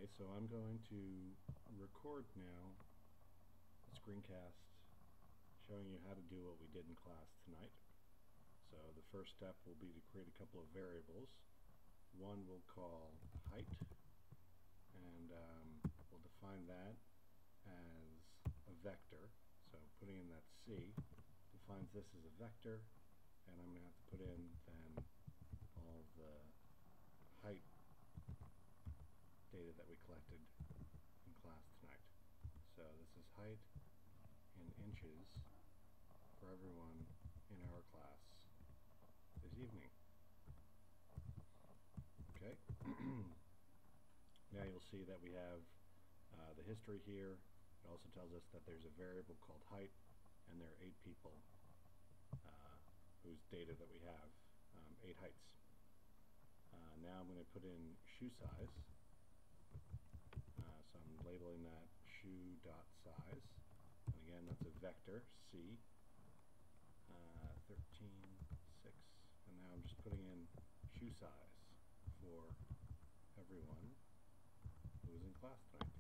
Okay, so I'm going to record now a screencast showing you how to do what we did in class tonight. So the first step will be to create a couple of variables. One we'll call height, and we'll define that as a vector. So putting in that C defines this as a vector, and I'm going to have to put in then all the height data that we collected in class tonight. So this is height in inches for everyone in our class this evening. Okay. Now you'll see that we have the history here. It also tells us that there's a variable called height, and there are 8 people whose data that we have, 8 heights. Now I'm going to put in shoe size. So I'm labeling that shoe.size, and again that's a vector, C, 13, 6, and now I'm just putting in shoe size for everyone who was in class tonight.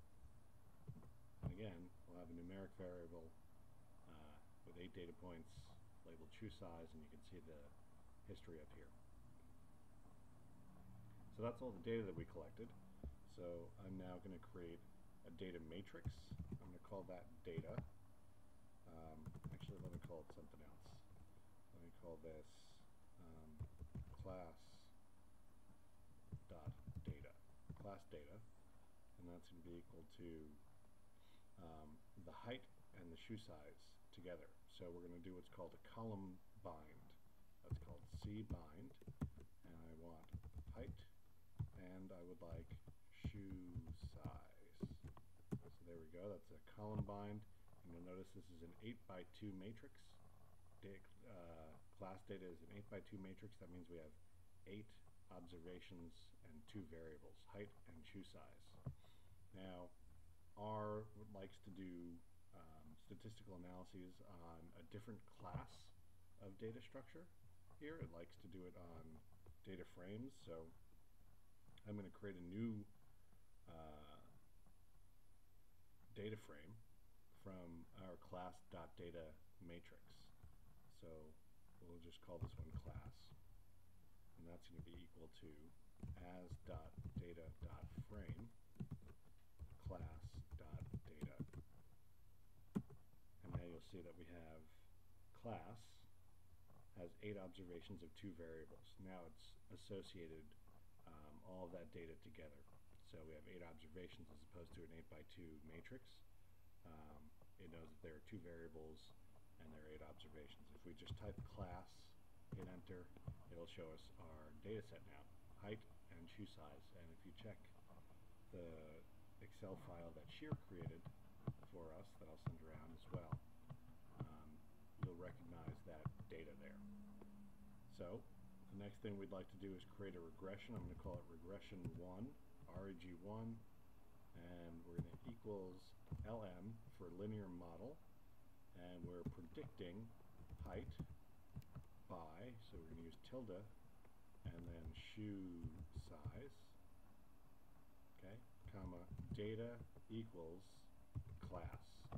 And again, we'll have a numeric variable with 8 data points labeled shoe size, and you can see the history up here. So that's all the data that we collected. So I'm now going to create a data matrix. I'm going to call that data. Actually, let me call it something else. Let me call this class data, and that's going to be equal to the height and the shoe size together. So we're going to do what's called a column bind. That's called C bind, and I want height, and I would like shoe size. So there we go, that's a column bind, and you'll notice this is an 8x2 matrix. Class data is an 8x2 matrix. That means we have 8 observations and 2 variables, height and shoe size. Now R likes to do statistical analyses on a different class of data structure. Here it likes to do it on data frames, so I'm going to create a new data frame from our class.data matrix. So we'll just call this one class, and that's going to be equal to as.data.frame class.data. And now you'll see that we have class has 8 observations of 2 variables. Now it's associated all of that data together. So we have 8 observations as opposed to an 8x2 matrix. It knows that there are 2 variables and there are 8 observations. If we just type class, hit enter, it'll show us our data set now, height and shoe size. And if you check the Excel file that Sheer created for us, that I'll send around as well, you'll recognize that data there. So the next thing we'd like to do is create a regression. I'm going to call it regression 1, reg1, and we're going to equals lm for linear model, and we're predicting height by, so we're going to use tilde and then shoe size, okay, comma, data equals class, so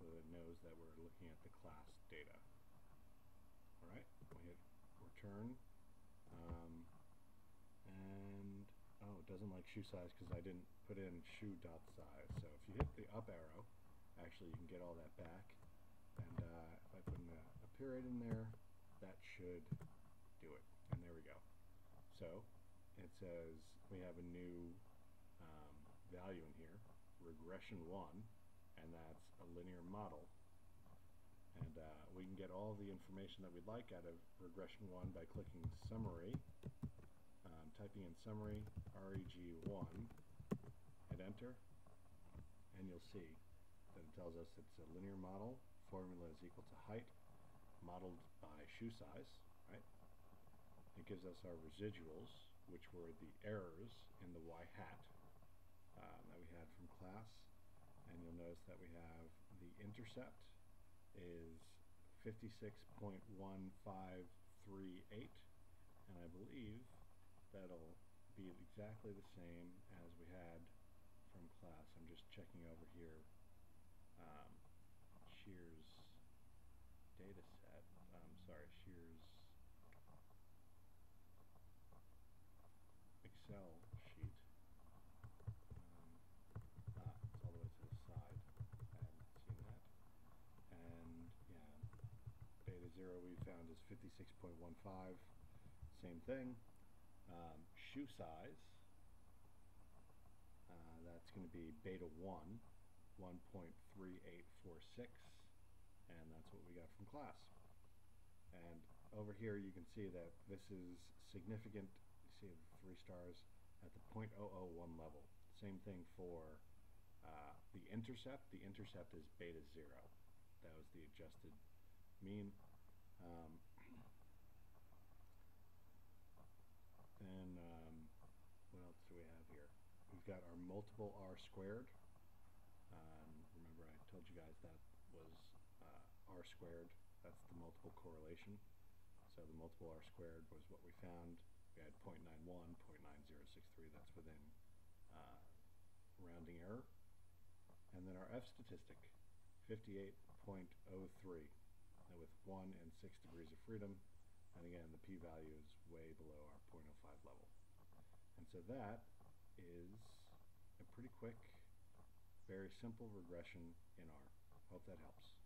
that it knows that we're looking at the class data. Alright, we hit return, and oh, it doesn't like shoe size because I didn't put in shoe.size. So if you hit the up arrow, actually you can get all that back, and if I put in a period in there, that should do it, and there we go. So it says we have a new value in here, regression 1, and that's a linear model, and we can get all the information that we'd like out of regression 1 by clicking summary, typing in summary reg1, hit enter, and you'll see that it tells us it's a linear model, formula is equal to height modeled by shoe size, right? It gives us our residuals, which were the errors in the y hat that we had from class, and you'll notice that we have the intercept is 56.1538, and I believe that'll be exactly the same as we had from class. I'm just checking over here. Shear's data set. Shear's Excel sheet. It's all the way to the side. I haven't seen that. And yeah, beta 0 we found is 56.15. Same thing. Shoe size. That's going to be beta 1, 1.3846, and that's what we got from class. And over here you can see that this is significant. You see 3 stars at the 0.001 level. Same thing for the intercept. The intercept is beta 0. That was the adjusted mean. What else do we have here? We've got our multiple R squared. Remember I told you guys that was R squared. That's the multiple correlation. So the multiple R squared was what we found. We had 0.91, 0.9063. That's within rounding error. And then our F statistic, 58.03, with 1 and 6 degrees of freedom. And again, the p-value is way below our 0.05 level. And so that is a pretty quick, very simple regression in R. Hope that helps.